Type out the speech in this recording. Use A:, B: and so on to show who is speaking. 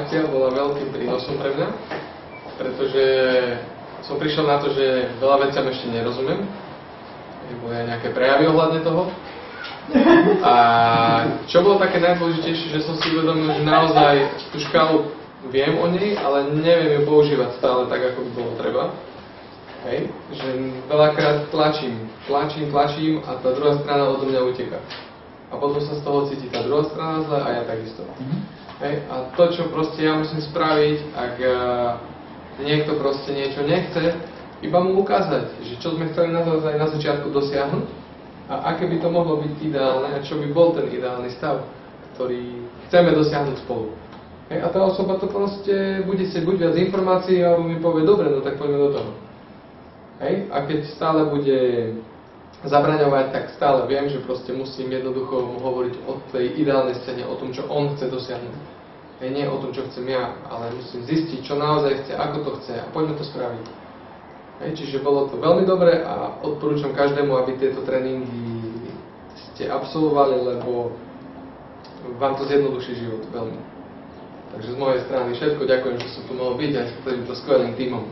A: akcia bola veľkým prínosom pre mňa, pretože som prišiel na to, že veľa veciam ešte nerozumiem. Boli aj nejaké prejavy ohľadne toho. A čo bolo také najdôležitejšie, že som si uvedomil, že naozaj tú škálu viem o nej, ale neviem ju používať stále tak, ako by bolo treba. Hej? Že veľakrát tlačím a tá druhá strana odo mňa uteká. A potom sa z toho cíti tá druhá strana zle a ja takisto. Hej? A to, čo proste ja musím spraviť, ak niekto proste niečo nechce, iba mu ukázať, že čo sme chceli naozaj na začiatku dosiahnuť a aké by to mohlo byť ideálne a čo by bol ten ideálny stav, ktorý chceme dosiahnuť spolu. Hej? A tá osoba to proste bude chcieť buď viac informácií, alebo mi povie, dobre, no tak poďme do toho. Hej? A keď stále bude zabraňovať, tak stále viem, že proste musím jednoducho mu hovoriť o tej ideálnej scéne, o tom, čo on chce dosiahnuť. Hej? Nie o tom, čo chcem ja, ale musím zistiť, čo naozaj chce, ako to chce a poďme to spraviť. Hej, čiže bolo to veľmi dobre a odporúčam každému, aby tieto tréningy ste absolvovali, lebo vám to zjednoduší život veľmi. Takže z mojej strany všetko, ďakujem, že som tu mohol byť aj s týmto skvelým tímom.